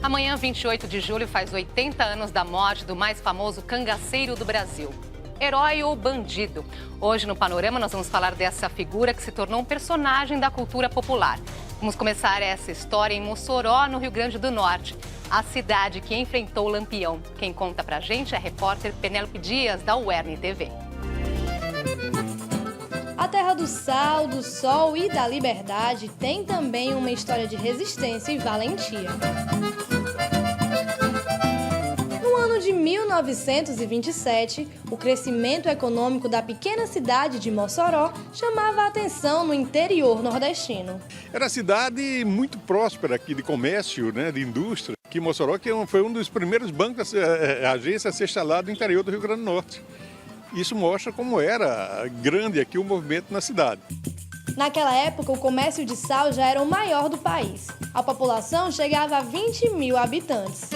Amanhã, 28 de julho, faz 80 anos da morte do mais famoso cangaceiro do Brasil. Herói ou bandido? Hoje no Panorama nós vamos falar dessa figura que se tornou um personagem da cultura popular. Vamos começar essa história em Mossoró, no Rio Grande do Norte, a cidade que enfrentou o Lampião. Quem conta pra gente é a repórter Penélope Dias, da UERN TV. A terra do sal, do sol e da liberdade tem também uma história de resistência e valentia. No ano de 1927, o crescimento econômico da pequena cidade de Mossoró chamava a atenção no interior nordestino. Era uma cidade muito próspera aqui de comércio, né, de indústria. Aqui em Mossoró, que foi um dos primeiros bancos, agência a ser instalado no interior do Rio Grande do Norte. Isso mostra como era grande aqui o movimento na cidade. Naquela época, o comércio de sal já era o maior do país. A população chegava a 20 mil habitantes.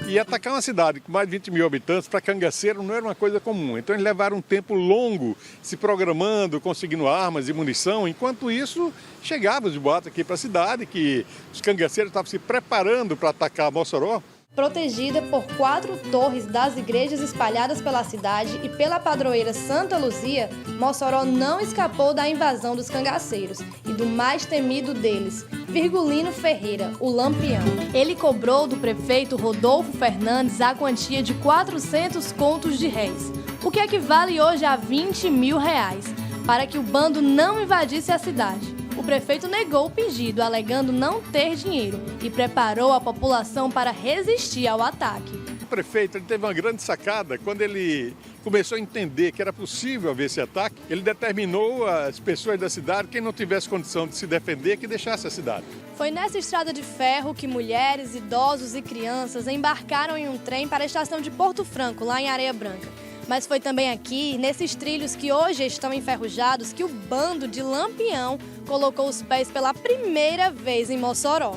E atacar uma cidade com mais de 20 mil habitantes para cangaceiro não era uma coisa comum. Então eles levaram um tempo longo se programando, conseguindo armas e munição. Enquanto isso, chegavam os boatos aqui para a cidade, que os cangaceiros estavam se preparando para atacar Mossoró. Protegida por 4 torres das igrejas espalhadas pela cidade e pela padroeira Santa Luzia, Mossoró não escapou da invasão dos cangaceiros e do mais temido deles, Virgulino Ferreira, o Lampião. Ele cobrou do prefeito Rodolfo Fernandes a quantia de 400 contos de réis, o que equivale hoje a 20 mil reais, para que o bando não invadisse a cidade. O prefeito negou o pedido, alegando não ter dinheiro, e preparou a população para resistir ao ataque. O prefeito teve uma grande sacada. Quando ele começou a entender que era possível haver esse ataque, ele determinou às pessoas da cidade, quem não tivesse condição de se defender, que deixasse a cidade. Foi nessa estrada de ferro que mulheres, idosos e crianças embarcaram em um trem para a estação de Porto Franco, lá em Areia Branca. Mas foi também aqui, nesses trilhos que hoje estão enferrujados, que o bando de Lampião colocou os pés pela primeira vez em Mossoró.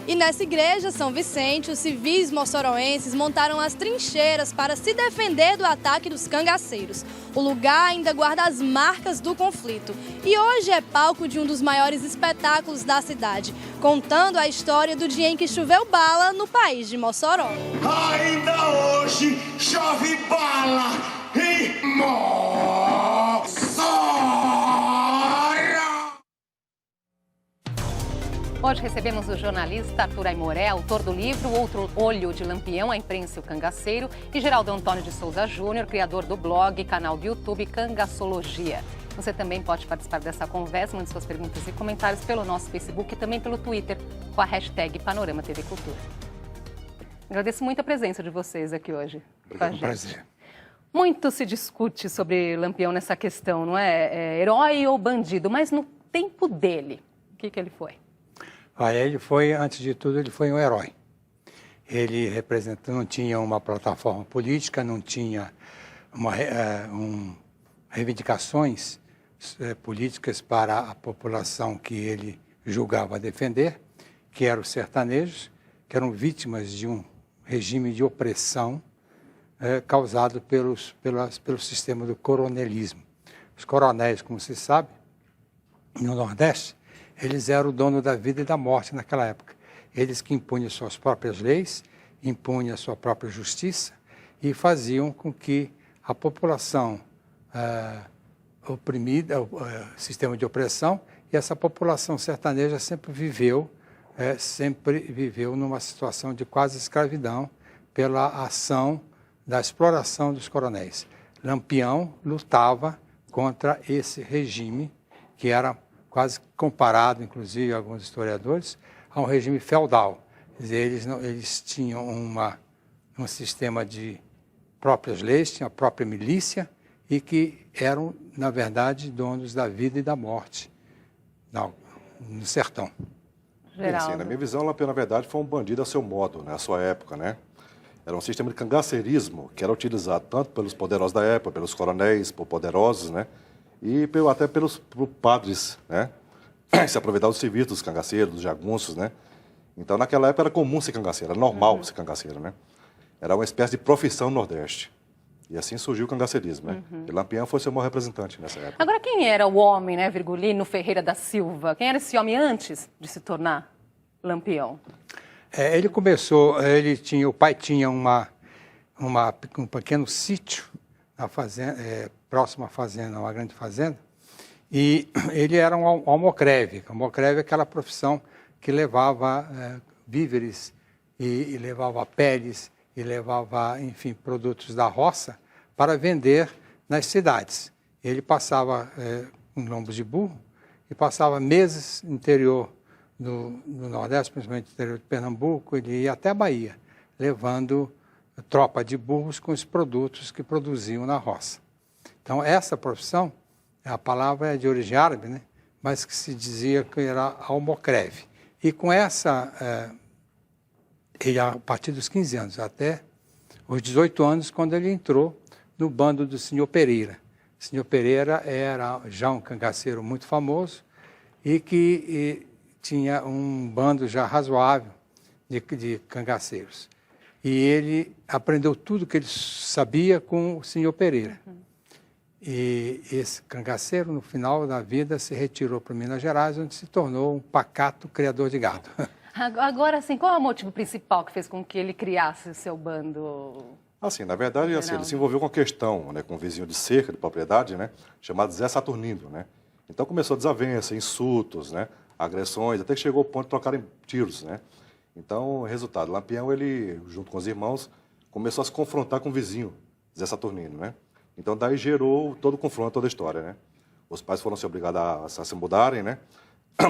E nessa igreja, São Vicente, os civis moçoroenses montaram as trincheiras para se defender do ataque dos cangaceiros. O lugar ainda guarda as marcas do conflito e hoje é palco de um dos maiores espetáculos da cidade, contando a história do dia em que choveu bala no país de Mossoró. Ainda hoje chove bala em Mossoró! Hoje recebemos o jornalista Arthur Aimoré, autor do livro O Outro Olho de Lampião, a imprensa e o cangaceiro, e Geraldo Antônio de Souza Júnior, criador do blog e canal do YouTube Cangaçologia. Você também pode participar dessa conversa, mande suas perguntas e comentários pelo nosso Facebook e também pelo Twitter, com a hashtag Panorama TV Cultura. Agradeço muito a presença de vocês aqui hoje. É um prazer. Muito se discute sobre Lampião nessa questão, não é? Herói ou bandido, mas no tempo dele, o que ele foi? Ele foi, antes de tudo, ele foi um herói. Ele não tinha uma plataforma política, não tinha reivindicações políticas para a população que ele julgava defender, que eram os sertanejos, que eram vítimas de um regime de opressão causado pelo sistema do coronelismo. Os coronéis, como se sabe, no Nordeste, eles eram o dono da vida e da morte naquela época. Eles que impunham suas próprias leis, impunham a sua própria justiça e faziam com que a população oprimida, o sistema de opressão, e essa população sertaneja sempre viveu numa situação de quase escravidão pela ação da exploração dos coronéis. Lampião lutava contra esse regime que era quase comparado, inclusive, a alguns historiadores, a um regime feudal. Quer dizer, eles tinham um sistema de próprias leis, tinham a própria milícia e que eram, na verdade, donos da vida e da morte no sertão. Sim, na minha visão, Lampião, na verdade, foi um bandido a seu modo, né, à sua época, né? Era um sistema de cangaceirismo que era utilizado tanto pelos poderosos da época, pelos coronéis, por poderosos, né? E até pelos padres, né? Se aproveitar dos serviços dos cangaceiros, dos jagunços, né? Então, naquela época era comum ser cangaceiro, era normal ser cangaceiro, né? Era uma espécie de profissão no Nordeste. E assim surgiu o cangaceirismo, né? E Lampião foi seu maior representante nessa época. Agora, quem era o homem, né, Virgulino Ferreira da Silva? Quem era esse homem antes de se tornar Lampião? Ele começou, o pai tinha um pequeno sítio na fazenda, próximo à fazenda, uma grande fazenda, e ele era um almocreve. Almocreve é aquela profissão que levava víveres e levava peles e levava, enfim, produtos da roça para vender nas cidades. Ele passava em lombos de burro e passava meses no interior do Nordeste, principalmente no interior de Pernambuco. Ele ia até a Bahia, levando tropa de burros com os produtos que produziam na roça. Então, essa profissão, a palavra é de origem árabe, né? Mas que se dizia que era almocreve. E com essa, ele, a partir dos 15 anos, até os 18 anos, quando ele entrou no bando do Senhor Pereira. O Senhor Pereira era já um cangaceiro muito famoso e que tinha um bando já razoável de cangaceiros. E ele aprendeu tudo que ele sabia com o Senhor Pereira. E esse cangaceiro, no final da vida, se retirou para Minas Gerais, onde se tornou um pacato criador de gado. Agora, assim, qual é o motivo principal que fez com que ele criasse o seu bando? Assim, na verdade, assim, ele se envolveu com a questão, né, com um vizinho de cerca, de propriedade, né, chamado Zé Saturnino, né? Então começou desavença, insultos, né, agressões, até que chegou ao ponto de trocarem tiros, né? Então, resultado, Lampião, ele, junto com os irmãos, começou a se confrontar com o vizinho, Zé Saturnino, né? Então, daí gerou todo o confronto, toda a história, né? Os pais foram se obrigados a se mudarem, né?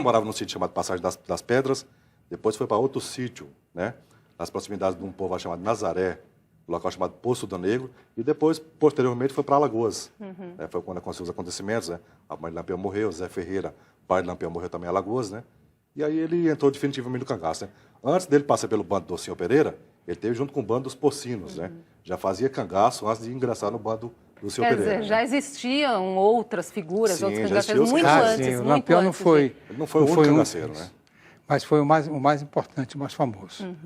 Moravam num sítio chamado Passagem das Pedras, depois foi para outro sítio, né? Nas proximidades de um povo chamado Nazaré, um local chamado Poço do Negro, e depois, posteriormente, foi para Alagoas. Né? Foi quando aconteceram os acontecimentos, né? A mãe de Lampião morreu, Zé Ferreira, pai de Lampião, morreu também em Alagoas, né? E aí ele entrou definitivamente no cangaço, né? Antes dele passar pelo bando do Senhor Pereira, ele teve junto com o bando dos Porcinos, né? Já fazia cangaço antes de ingressar no bando do Senhor Pereira. Quer dizer, já existiam outras figuras, Sim, outros já cangaceiros muito existiam antes. Sim, o muito Lampião antes Ele não foi o único cangaceiro, né? Mas foi o mais importante, o mais famoso.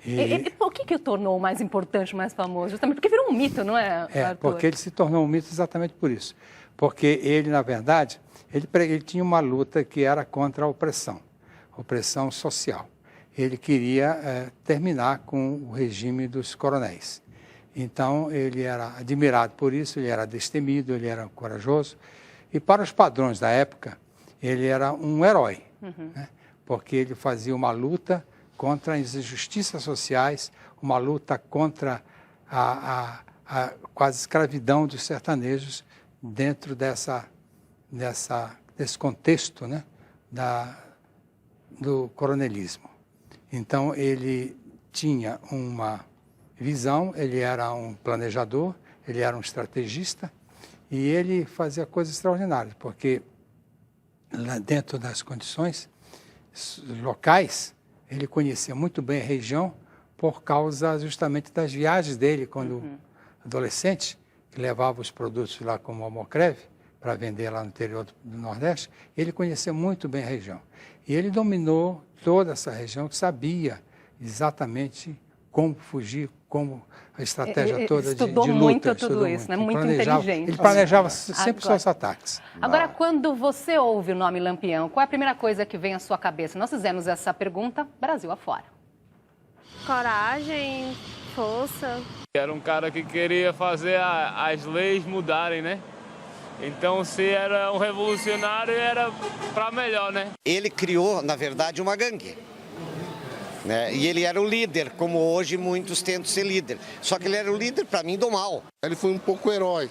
E por que o tornou o mais importante, o mais famoso? Justamente porque virou um mito, não é, Arthur? Porque ele se tornou um mito exatamente por isso. Porque ele, na verdade, ele tinha uma luta que era contra a opressão social. Ele queria terminar com o regime dos coronéis. Então, ele era admirado por isso, ele era destemido, ele era corajoso. E para os padrões da época, ele era um herói, né? Porque ele fazia uma luta contra as injustiças sociais, uma luta contra a quase escravidão dos sertanejos dentro desse contexto, né, do coronelismo. Então, ele tinha uma visão, ele era um planejador, ele era um estrategista e ele fazia coisas extraordinárias, porque lá dentro das condições locais, ele conhecia muito bem a região por causa justamente das viagens dele quando adolescente, que levava os produtos lá como almocreve para vender lá no interior do Nordeste. Ele conhecia muito bem a região. E ele dominou toda essa região, sabia exatamente como fugir, como a estratégia toda de luta. Estudou muito tudo isso, né? Muito inteligente. Ele planejava sempre os seus ataques. Agora, quando você ouve o nome Lampião, qual é a primeira coisa que vem à sua cabeça? Nós fizemos essa pergunta Brasil afora. Coragem, força. Era um cara que queria fazer as leis mudarem, né? Então, se era um revolucionário, era para melhor, né? Ele criou, na verdade, uma gangue. Né? E ele era o líder, como hoje muitos tentam ser líder. Só que ele era o líder, para mim, do mal. Ele foi um pouco herói,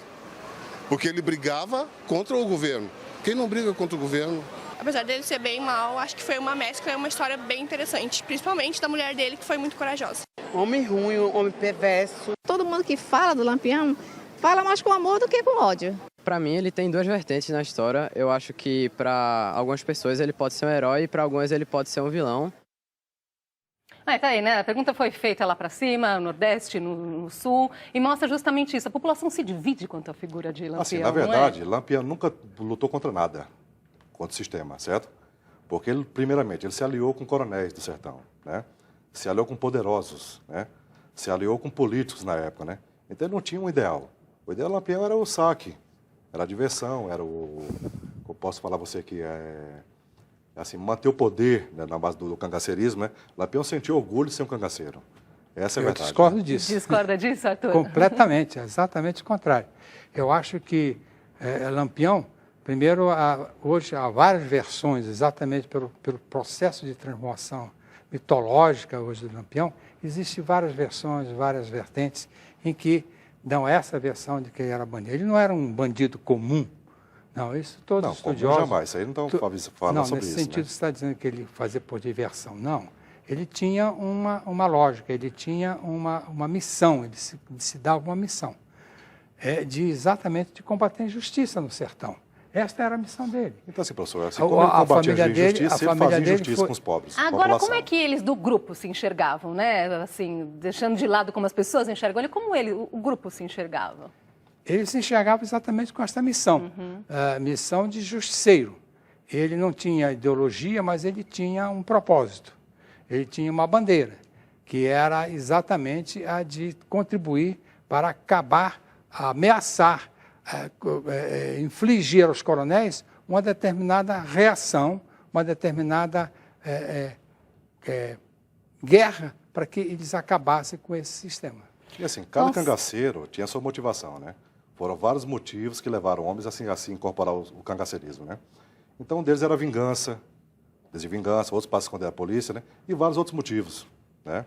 porque ele brigava contra o governo. Quem não briga contra o governo? Apesar dele ser bem mal, acho que foi uma mescla e uma história bem interessante. Principalmente da mulher dele, que foi muito corajosa. Homem ruim, homem perverso. Todo mundo que fala do Lampião, fala mais com amor do que com ódio. Para mim, ele tem duas vertentes na história. Eu acho que para algumas pessoas ele pode ser um herói e para algumas ele pode ser um vilão. Tá aí, né? A pergunta foi feita lá para cima, no Nordeste, no Sul, e mostra justamente isso. A população se divide quanto à figura de Lampião, assim, na verdade, Lampião nunca lutou contra nada, contra o sistema, certo? Porque, ele, primeiramente, ele se aliou com coronéis do sertão, né? Se aliou com poderosos, né? Se aliou com políticos na época, né? Então, ele não tinha um ideal. O ideal do Lampião era o saque, era a diversão, era o... Eu posso falar a você que assim, manter o poder, né, na base do cangaceirismo, né? Lampião sentiu orgulho de ser um cangaceiro. Essa é a verdade. Eu discordo disso. Discorda disso, Arthur? Completamente, exatamente o contrário. Eu acho que Lampião, primeiro, hoje há várias versões, exatamente pelo processo de transformação mitológica hoje do Lampião, existem várias versões, várias vertentes, em que dão essa versão de que ele era bandido. Ele não era um bandido comum. Não, isso todos os estudiosos... Não, jamais. Isso aí não estão falando sobre isso. Não, nesse sentido você está dizendo que ele fazia por diversão. Não. Ele tinha uma lógica, ele tinha uma missão, ele se dava uma missão. Exatamente de combater a injustiça no sertão. Esta era a missão dele. Então, assim, professor, assim, como ele combatia a injustiça, ele fazia injustiça com os pobres. Agora, como é que eles do grupo se enxergavam, né? Assim, deixando de lado como as pessoas enxergam ele, como o grupo se enxergava? Ele se enxergava exatamente com esta missão, a missão de justiceiro. Ele não tinha ideologia, mas ele tinha um propósito. Ele tinha uma bandeira, que era exatamente a de contribuir para acabar, ameaçar, infligir aos coronéis uma determinada reação, uma determinada guerra para que eles acabassem com esse sistema. E assim, cada cangaceiro tinha sua motivação, né? Foram vários motivos que levaram homens assim incorporar o cangaceirismo, né? Então, um deles era a vingança, outros para se esconder da polícia, né? E vários outros motivos, né?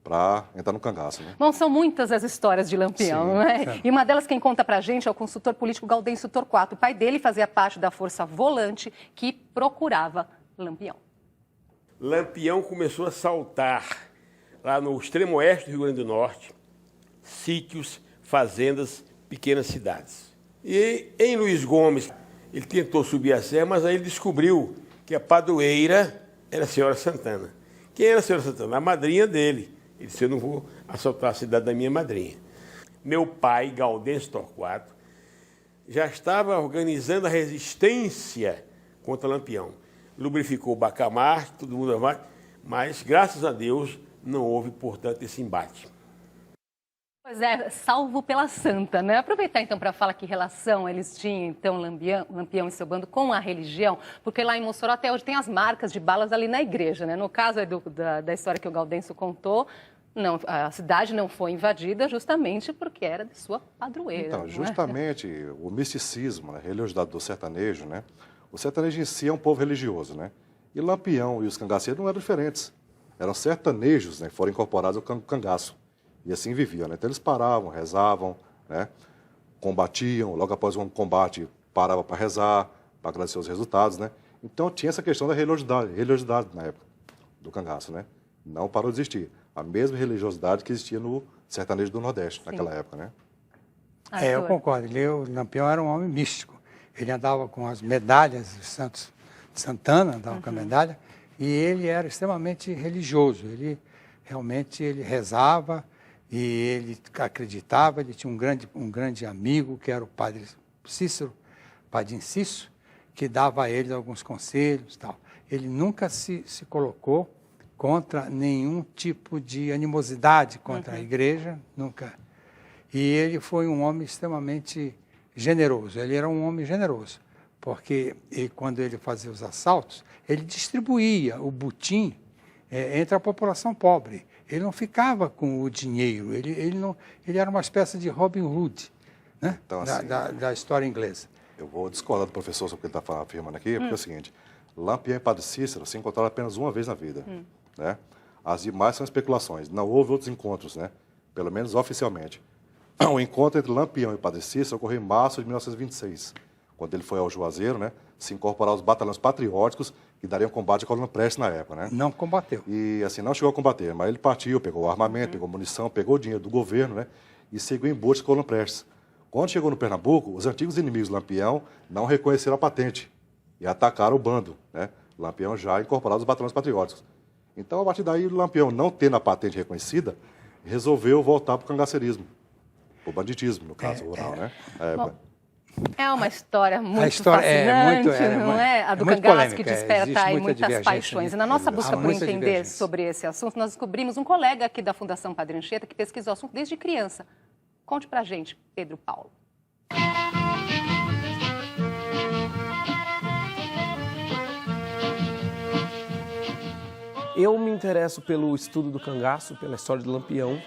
Para entrar no cangaço, né? Bom, são muitas as histórias de Lampião, não é? Sim. E uma delas quem conta pra gente é o consultor político Gaudêncio Torquato. O pai dele fazia parte da força volante que procurava Lampião. Lampião começou a assaltar lá no extremo oeste do Rio Grande do Norte, sítios, fazendas, pequenas cidades. E em Luiz Gomes, ele tentou subir a serra, mas aí ele descobriu que a padroeira era a senhora Santana. Quem era a senhora Santana? A madrinha dele. Ele disse, eu não vou assaltar a cidade da minha madrinha. Meu pai, Gaudêncio Torquato, já estava organizando a resistência contra Lampião. Lubrificou o Bacamarte, todo mundo vai, mas, graças a Deus, não houve, portanto, esse embate. Pois é, salvo pela Santa, né? Aproveitar então para falar que relação eles tinham, então, Lampião e seu bando com a religião, porque lá em Mossoró até hoje tem as marcas de balas ali na igreja, né? No caso da história que o Gaudêncio contou, não, a cidade não foi invadida justamente porque era de sua padroeira. Então, justamente o misticismo, a religiosidade do sertanejo, né? O sertanejo em si é um povo religioso, né? E Lampião e os cangaceiros não eram diferentes. Eram sertanejos, né? Que foram incorporados ao cangaço. E assim viviam, né? Então eles paravam, rezavam, né? Combatiam, logo após um combate paravam para rezar, para agradecer os resultados, né? Então tinha essa questão da religiosidade na época do cangaço, né? Não parou de existir. A mesma religiosidade que existia no sertanejo do Nordeste, naquela época, né? Eu concordo. O Lampião era um homem místico. Ele andava com as medalhas dos santos de Santana, andava com a medalha, e ele era extremamente religioso. Ele realmente rezava, e ele acreditava, ele tinha um grande amigo, que era o padre Cícero, padre Inciso, que dava a ele alguns conselhos e tal. Ele nunca se colocou contra nenhum tipo de animosidade contra a igreja, nunca. E ele foi um homem extremamente generoso, ele era um homem generoso, porque quando ele fazia os assaltos, ele distribuía o butim entre a população pobre. Ele não ficava com o dinheiro, ele era uma espécie de Robin Hood, né? Então, assim, da história inglesa. Eu vou discordar do professor sobre o que ele está afirmando aqui, porque é o seguinte, Lampião e Padre Cícero se encontraram apenas uma vez na vida, né? As demais são especulações, não houve outros encontros, né? Pelo menos oficialmente. O encontro entre Lampião e Padre Cícero ocorreu em março de 1926, quando ele foi ao Juazeiro, né? Se incorporar aos batalhões patrióticos que dariam combate à Coluna Prestes na época, né? Não combateu. E assim, não chegou a combater, mas ele partiu, pegou o armamento, pegou munição, pegou o dinheiro do governo, né? E seguiu em busca da Coluna Prestes. Quando chegou no Pernambuco, os antigos inimigos do Lampião não reconheceram a patente e atacaram o bando, né? Lampião já incorporado aos batalhões patrióticos. Então, a partir daí, o Lampião, não tendo a patente reconhecida, resolveu voltar para o cangaceirismo, o banditismo, no caso rural, né? Bom, é uma história muito fascinante, não é? A do cangaço que desperta aí muitas paixões. E na nossa busca por entender sobre esse assunto, nós descobrimos um colega aqui da Fundação Padre Anchieta que pesquisou o assunto desde criança. Conte pra gente, Pedro Paulo. Eu me interesso pelo estudo do cangaço, pela história de Lampião,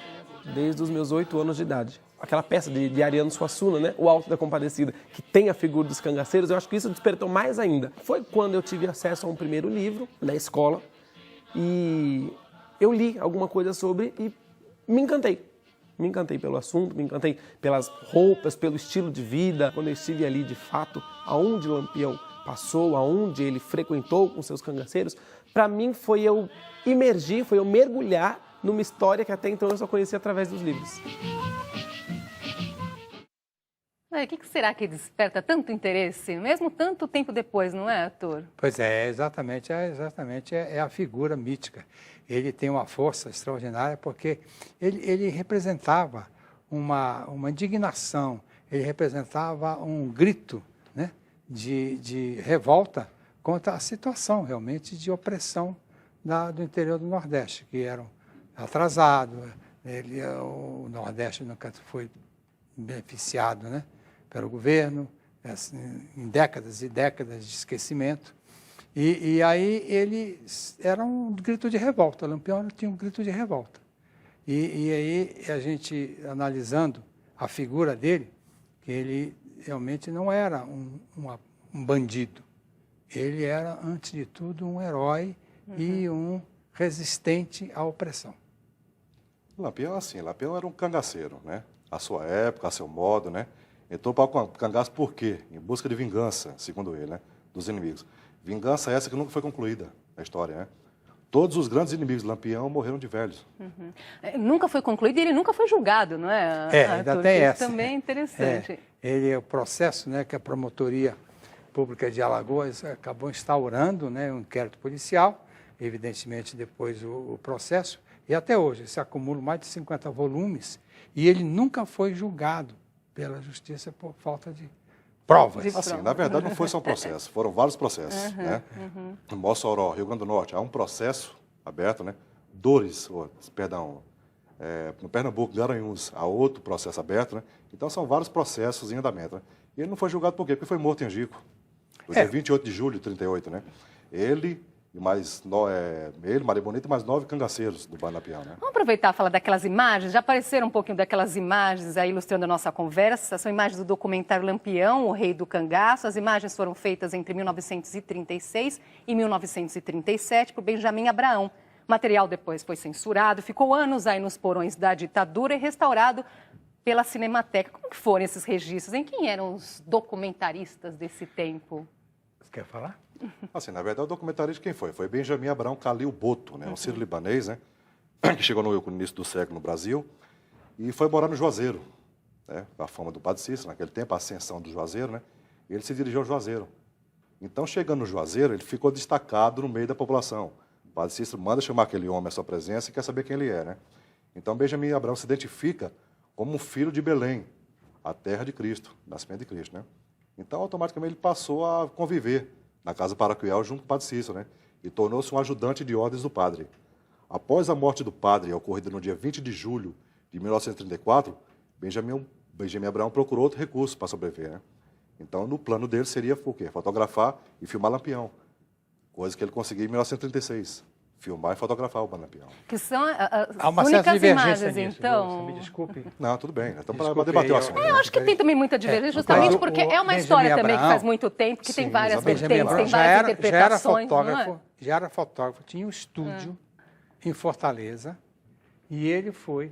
desde os meus 8 anos de idade. Aquela peça de Ariano Suassuna, né? O Alto da Compadecida, que tem a figura dos cangaceiros, eu acho que isso despertou mais ainda. Foi quando eu tive acesso a um primeiro livro na escola e eu li alguma coisa sobre e me encantei. Me encantei pelo assunto, me encantei pelas roupas, pelo estilo de vida. Quando eu estive ali, de fato, aonde Lampião passou, aonde ele frequentou com seus cangaceiros, para mim foi eu imergir, foi eu mergulhar numa história que até então eu só conhecia através dos livros. O que será que desperta tanto interesse, mesmo tanto tempo depois, não é, Arthur? Pois é, exatamente a figura mítica. Ele tem uma força extraordinária porque ele representava uma indignação, ele representava um grito, né, de revolta contra a situação realmente de opressão do interior do Nordeste, que eram atrasados, o Nordeste nunca foi beneficiado, né, pelo governo, assim, em décadas e décadas de esquecimento. E aí ele era um grito de revolta, Lampião tinha um grito de revolta. E aí a gente, analisando a figura dele, que ele realmente não era um bandido. Ele era, antes de tudo, um herói e um resistente à opressão. Lampião, assim, Lampião era um cangaceiro, né? A sua época, a seu modo, né? Entrou para o cangaço por quê? Em busca de vingança, segundo ele, né? Dos inimigos. Vingança essa que nunca foi concluída na história, né? Todos os grandes inimigos de Lampião morreram de velhos. Nunca foi concluído e ele nunca foi julgado, não é? Ainda tem essa. Também é interessante. O processo, né, que a Promotoria Pública de Alagoas acabou instaurando, né, um inquérito policial, evidentemente depois o processo, e até hoje se acumulam mais de 50 volumes, e ele nunca foi julgado pela Justiça por falta de provas. Assim, na verdade, não foi só um processo, foram vários processos. Né? No Mossoró, Rio Grande do Norte, há um processo aberto, né? No Pernambuco, Garanhuns, há outro processo aberto, né? Então, são vários processos em andamento. Né? E ele não foi julgado por quê? Porque foi morto em Angico, no dia 28 de julho de 38, né? Ele, Maria Bonita e mais 9 cangaceiros do Bairro Lampião, né? Vamos aproveitar e falar daquelas imagens. Já apareceram um pouquinho daquelas imagens aí ilustrando a nossa conversa. São imagens do documentário Lampião, o Rei do Cangaço. As imagens foram feitas entre 1936 e 1937 por Benjamin Abraão. O material depois foi censurado, ficou anos aí nos porões da ditadura e restaurado pela Cinemateca. Como que foram esses registros? Quem eram os documentaristas desse tempo? Você quer falar? Assim, na verdade, o documentarista quem foi? Foi Benjamin Abraão Calil Boto, né? Um sírio-libanês, né? Que chegou no início do século no Brasil e foi morar no Juazeiro, né? A fama do Padre Cícero, naquele tempo, a ascensão do Juazeiro, né? E ele se dirigiu ao Juazeiro. Então, chegando no Juazeiro, ele ficou destacado no meio da população. O Padre Cícero manda chamar aquele homem à sua presença e quer saber quem ele é, né? Então, Benjamin Abraão se identifica como um filho de Belém, a terra de Cristo, nascimento de Cristo, né? Então, automaticamente, ele passou a conviver na casa paroquial junto com o Padre Cícero, né? E tornou-se um ajudante de ordens do padre. Após a morte do padre, ocorrida no dia 20 de julho de 1934, Benjamin Abraão procurou outro recurso para sobreviver, né? Então, no plano dele seria o quê? Fotografar e filmar Lampião, coisa que ele conseguiu em 1936. Filmar e fotografar o Lampião. Que são há uma únicas certa imagens, nisso, então. Me desculpe. Não, tudo bem. Estamos para debater o assunto. Eu acho que tem também muita divergência, justamente porque é uma história também que faz muito tempo, que tem várias vertentes, tem várias interpretações. Já era fotógrafo, tinha um estúdio em Fortaleza e ele foi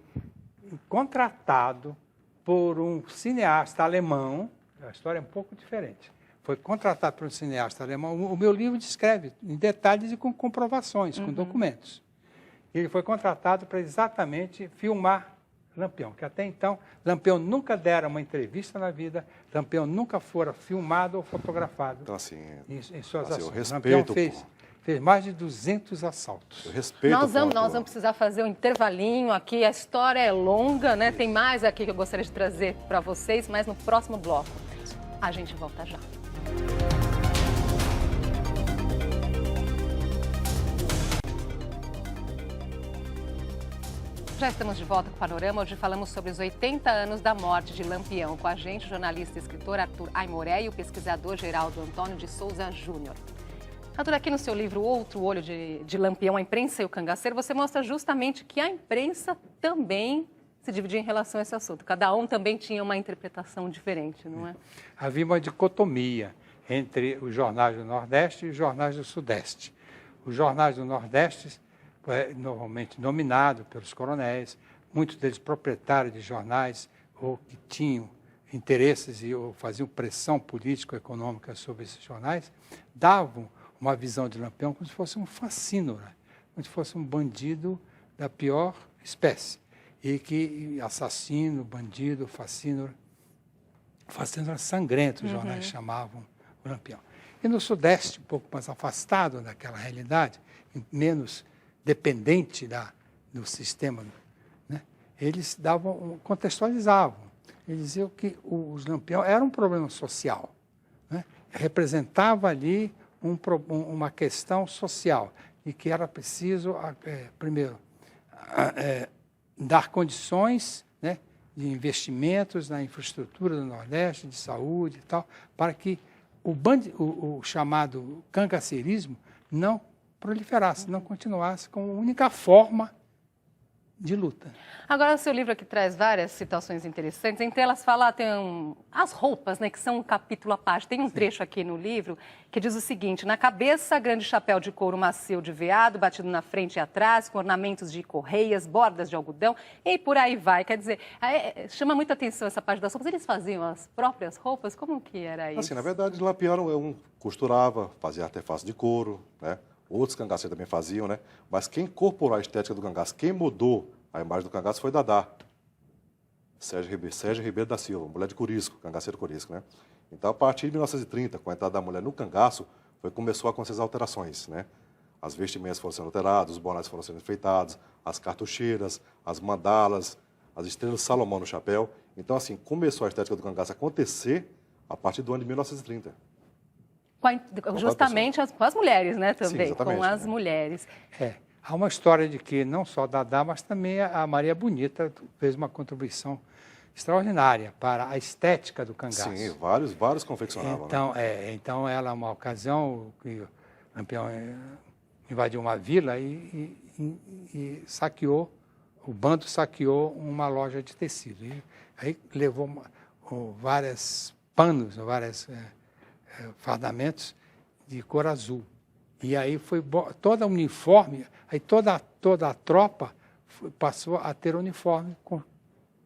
contratado por um cineasta alemão. A história é um pouco diferente. Foi contratado por um cineasta alemão. O meu livro descreve em detalhes e com comprovações, com documentos. Ele foi contratado para exatamente filmar Lampião, que até então Lampião nunca dera uma entrevista na vida, Lampião nunca fora filmado ou fotografado. Então, assim, em suas ações. Eu respeito, Lampião fez mais de 200 assaltos. Eu respeito. Nós vamos precisar fazer um intervalinho aqui. A história é longa, né? Tem mais aqui que eu gostaria de trazer para vocês, mas no próximo bloco a gente volta já. Já estamos de volta com o Panorama. Hoje falamos sobre os 80 anos da morte de Lampião. Com a gente, o jornalista e escritor Arthur Aimoré e o pesquisador Geraldo Antônio de Souza Júnior. Arthur, aqui no seu livro Outro Olho de Lampião, a imprensa e o cangaceiro, você mostra justamente que a imprensa também se dividia em relação a esse assunto. Cada um também tinha uma interpretação diferente, não é? Havia uma dicotomia entre os jornais do Nordeste e os jornais do Sudeste. Os jornais do Nordeste, normalmente nominados pelos coronéis, muitos deles proprietários de jornais ou que tinham interesses ou faziam pressão político-econômica sobre esses jornais, davam uma visão de Lampião como se fosse um fascínora, como se fosse um bandido da pior espécie. E que assassino, bandido, fascínora sangrento, os jornais chamavam o Lampião. E no Sudeste, um pouco mais afastado daquela realidade, menos dependente do sistema, né, eles contextualizavam. Eles diziam que os Lampião era um problema social, né, representava ali uma questão social e que era preciso, primeiro, dar condições, né, de investimentos na infraestrutura do Nordeste, de saúde e tal, para que o chamado cangaceirismo não proliferasse, não continuasse como única forma de luta. Agora, o seu livro aqui traz várias citações interessantes. Entre elas fala, tem as roupas, né, que são um capítulo à parte. Tem um trecho aqui no livro que diz o seguinte: na cabeça, grande chapéu de couro macio de veado, batido na frente e atrás, com ornamentos de correias, bordas de algodão, e por aí vai. Quer dizer, chama muita atenção essa parte das roupas. Eles faziam as próprias roupas? Como que era isso? Assim, na verdade, Lampião costurava, fazia artefatos de couro, né? Outros cangaceiros também faziam, né? Mas quem incorporou a estética do cangaço, quem mudou a imagem do cangaço foi Dadá. Sérgio Ribeiro da Silva, mulher de Corisco, cangaceiro Corisco, né? Então, a partir de 1930, com a entrada da mulher no cangaço, começou a acontecer as alterações, né? As vestimentas foram sendo alteradas, os bonés foram sendo enfeitados, as cartucheiras, as mandalas, as estrelas Salomão no chapéu. Então, assim, começou a estética do cangaço a acontecer a partir do ano de 1930. Justamente com as mulheres, né, também, sim, com as mulheres. Há uma história de que não só Dadá, mas também a Maria Bonita fez uma contribuição extraordinária para a estética do cangaço. Sim, vários confeccionavam. Então, né? Então ela, uma ocasião, que o Lampião invadiu uma vila e saqueou, o bando saqueou uma loja de tecido. E aí levou vários panos, fardamentos de cor azul. E aí foi toda a uniforme, aí toda a tropa passou a ter uniforme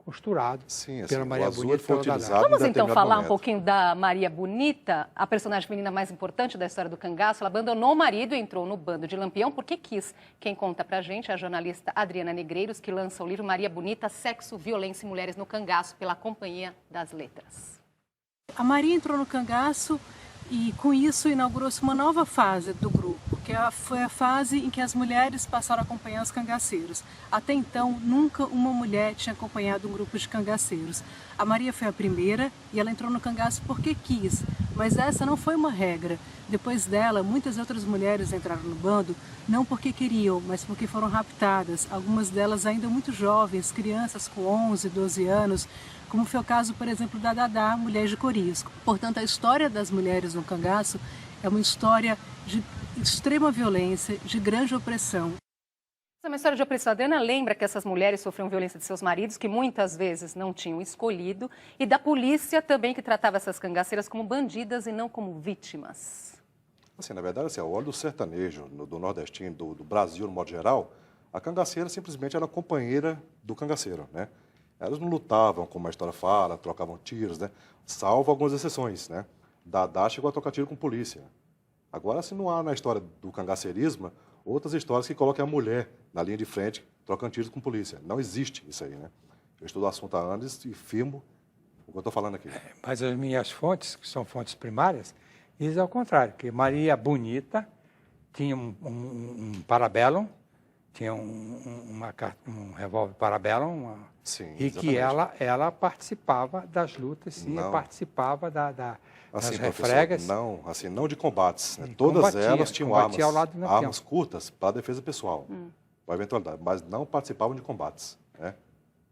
costurado pela Maria Bonita. Vamos então falar um pouquinho da Maria Bonita, a personagem feminina mais importante da história do cangaço. Ela abandonou o marido e entrou no bando de Lampião porque quis. Quem conta pra gente é a jornalista Adriana Negreiros, que lança o livro Maria Bonita, Sexo, Violência e Mulheres no Cangaço, pela Companhia das Letras. A Maria entrou no cangaço e, com isso, inaugurou-se uma nova fase do grupo, que foi a fase em que as mulheres passaram a acompanhar os cangaceiros. Até então, nunca uma mulher tinha acompanhado um grupo de cangaceiros. A Maria foi a primeira e ela entrou no cangaço porque quis, mas essa não foi uma regra. Depois dela, muitas outras mulheres entraram no bando, não porque queriam, mas porque foram raptadas, algumas delas ainda muito jovens, crianças com 11, 12 anos, como foi o caso, por exemplo, da Dadá, mulher de Corisco. Portanto, a história das mulheres no cangaço é uma história de extrema violência, de grande opressão. É uma história de opressão. A Adriana lembra que essas mulheres sofriam violência de seus maridos, que muitas vezes não tinham escolhido, e da polícia também, que tratava essas cangaceiras como bandidas e não como vítimas. Assim, na verdade, assim, ao olho do sertanejo, do nordestino, do Brasil, no modo geral, a cangaceira simplesmente era a companheira do cangaceiro, né? Elas não lutavam, como a história fala, trocavam tiros, né? Salvo algumas exceções, né? Dadá chegou a trocar tiro com polícia. Agora, se não há na história do cangaceirismo outras histórias que coloquem a mulher na linha de frente trocando tiros com polícia. Não existe isso aí, né? Eu estudo o assunto há anos e firmo o que eu estou falando aqui. Mas as minhas fontes, que são fontes primárias, dizem ao contrário, que Maria Bonita tinha um Parabellum, tinha um revólver Parabellum, sim, e que ela participava das lutas, sim, participava das refregas. Não de combates. Né? Todas elas tinham armas curtas para a defesa pessoal, para eventualidade, mas não participavam de combates. Né?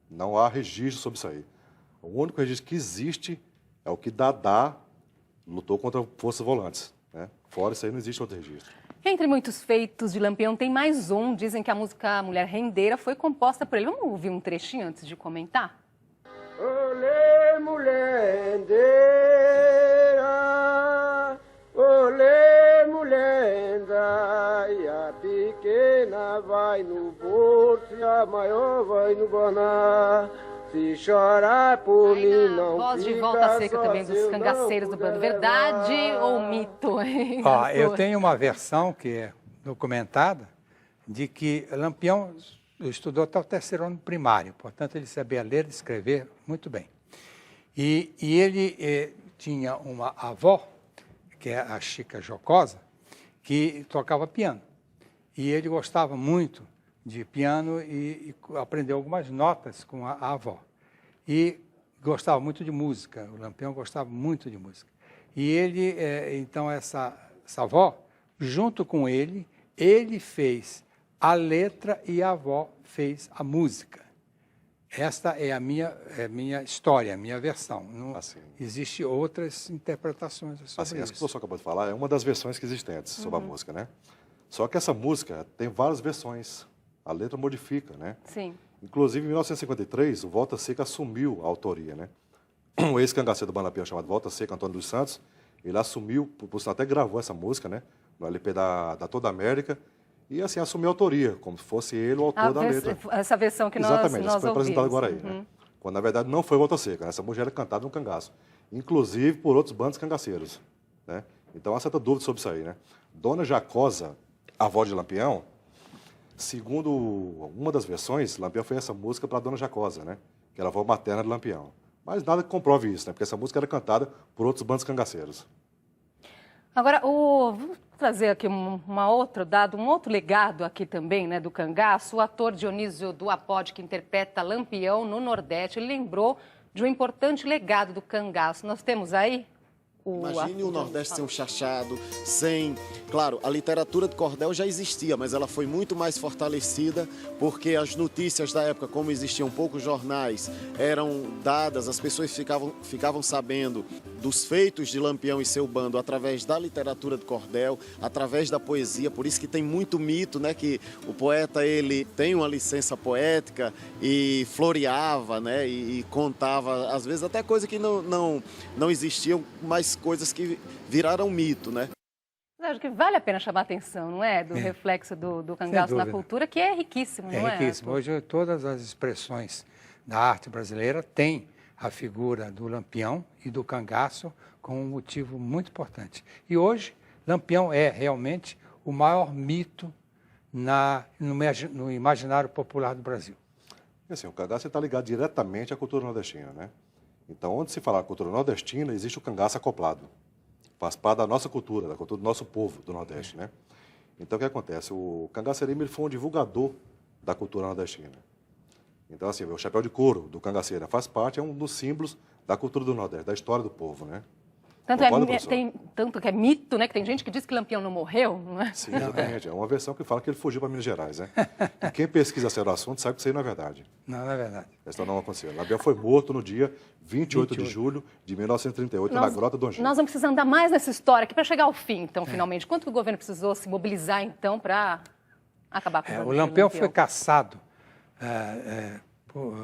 Não há registro sobre isso aí. O único registro que existe é o que Dadá lutou contra forças volantes. Né? Fora isso aí não existe outro registro. Entre muitos feitos de Lampião, tem mais um. Dizem que a música Mulher Rendeira foi composta por ele. Vamos ouvir um trechinho antes de comentar? Olê, mulher rendeira, olê, mulher rendeira, a pequena vai no bolso e a maior vai no baná. Se chorar por mim, não voz de fica Volta Seca também dos sozinho, cangaceiros do bando. Verdade ou mito, hein? Eu tenho uma versão que é documentada de que Lampião estudou até o 3º ano primário, portanto ele sabia ler e escrever muito bem. E ele tinha uma avó, que é a Chica Jocosa, que tocava piano. E ele gostava muito de piano e aprendeu algumas notas com a avó. E gostava muito de música, o Lampião gostava muito de música. E ele, então, essa avó, junto com ele fez a letra e a avó fez a música. Esta é a minha história, a minha versão. Não existe outras interpretações sobre essa que isso. o senhor acabou de falar é uma das versões que existentes sobre a música, né? Só que essa música tem várias versões. A letra modifica, né? Sim. Inclusive, em 1953, o Volta Seca assumiu a autoria, né? O ex-cangaceiro do Bando Lampião, chamado Volta Seca, Antônio dos Santos, ele assumiu, por sinal, até gravou essa música, né? No LP da Toda América, e assim, assumiu a autoria, como se fosse ele o autor da letra. Essa versão que Exatamente, nós foi apresentada agora aí, ouvimos. né? Quando, na verdade, não foi Volta Seca, né? Essa música era cantada no cangaço, inclusive por outros bandos cangaceiros, né? Então, há certa dúvida sobre isso aí, né? Dona Jacosa, a avó de Lampião, segundo uma das versões, Lampião fez essa música para a Dona Jacosa, né? Que era a avó materna de Lampião. Mas nada que comprove isso, né? Porque essa música era cantada por outros bandos cangaceiros. Agora, vou trazer aqui um outro legado aqui também, né, do cangaço. O ator Dionísio do Apode, que interpreta Lampião no Nordeste, ele lembrou de um importante legado do cangaço. Nós temos aí Imagine o Nordeste sem um chachado, sem... Claro, a literatura de cordel já existia, mas ela foi muito mais fortalecida porque as notícias da época, como existiam poucos jornais, eram dadas, as pessoas ficavam sabendo dos feitos de Lampião e seu bando através da literatura de cordel, através da poesia, por isso que tem muito mito, né, que o poeta ele tem uma licença poética e floreava, né, e contava, às vezes até coisa que não existiam, mas coisas que viraram mito, né? Acho que vale a pena chamar a atenção, não é? Do reflexo do cangaço na cultura, que é riquíssimo, não é? É riquíssimo. Hoje, todas as expressões da arte brasileira têm a figura do Lampião e do cangaço como um motivo muito importante. E hoje, Lampião é realmente o maior mito no imaginário popular do Brasil. E assim, o cangaço está ligado diretamente à cultura nordestina, né? Então, onde se fala cultura nordestina, existe o cangaço acoplado. Faz parte da nossa cultura, da cultura do nosso povo do Nordeste, né? Então, o que acontece? O cangaceirismo ele foi um divulgador da cultura nordestina. Então, assim, o chapéu de couro do cangaceiro faz parte, é um dos símbolos da cultura do Nordeste, da história do povo, né? Tanto que é mito, né? Que tem gente que diz que Lampião não morreu, não é? Sim, exatamente. É uma versão que fala que ele fugiu para Minas Gerais, né? E quem pesquisa sobre o assunto sabe que isso aí não é verdade. Não é verdade. Essa não aconteceu. Lampião foi morto no dia 28 de julho de 1938, na Grota do Angico. Nós vamos precisar andar mais nessa história aqui para chegar ao fim, então, finalmente. Quanto que o governo precisou se mobilizar, então, para acabar com o Lampião foi caçado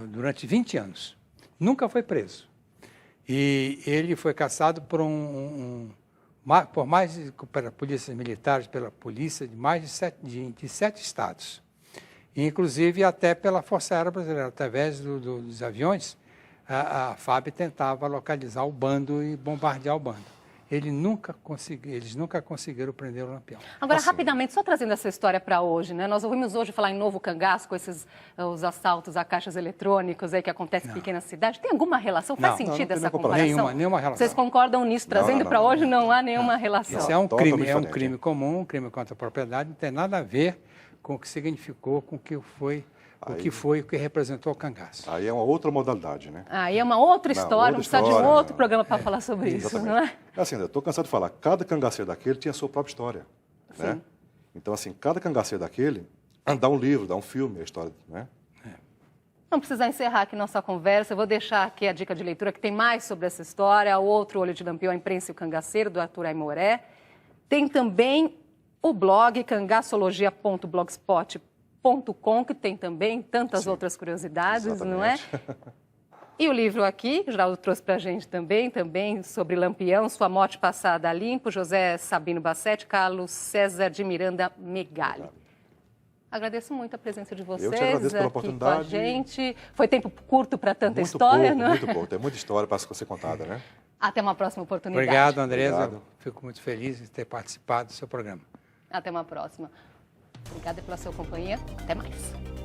durante 20 anos. Nunca foi preso. E ele foi caçado pela polícia militar, pela polícia de mais de 7 estados. E, inclusive, até pela Força Aérea Brasileira. Através dos aviões, a FAB tentava localizar o bando e bombardear o bando. Eles nunca conseguiram prender o Lampião. Agora, rapidamente, só trazendo essa história para hoje, né? Nós ouvimos hoje falar em Novo Cangaço, com os assaltos a caixas eletrônicos aí que acontecem em pequenas cidades. Tem alguma relação? Faz sentido essa comparação? Nenhuma relação. Vocês concordam nisso? Trazendo para hoje, não há nenhuma relação. Isso é um crime comum, um crime contra a propriedade, não tem nada a ver com o que significou, com o que foi... o que representou o cangaço. Aí é uma outra modalidade, né? Aí é uma outra história, vamos precisar de um outro programa para falar sobre isso, não é? Assim, eu estou cansado de falar, cada cangaceiro daquele tinha a sua própria história, né? Então, assim, cada cangaceiro daquele dá um livro, dá um filme, a história, né? Vamos precisar encerrar aqui nossa conversa. Eu vou deixar aqui a dica de leitura, que tem mais sobre essa história. O Outro Olho de Lampião, a Imprensa e o Cangaceiro, do Arthur Aimoré. Tem também o blog cangaçologia.blogspot.com, que tem também tantas outras curiosidades, exatamente. Não é? E o livro aqui, o Geraldo trouxe para a gente também sobre Lampião, sua morte passada a limpo, José Sabino Bassetti, Carlos César de Miranda Megali. Agradeço muito a presença de vocês. Eu te agradeço pela oportunidade. Com a gente. Foi tempo curto para tanta história, não é? Muito pouco, tem muita história para ser contada, né? Até uma próxima oportunidade. Obrigado, Andresa. Obrigado. Fico muito feliz de ter participado do seu programa. Até uma próxima. Obrigada pela sua companhia. Até mais.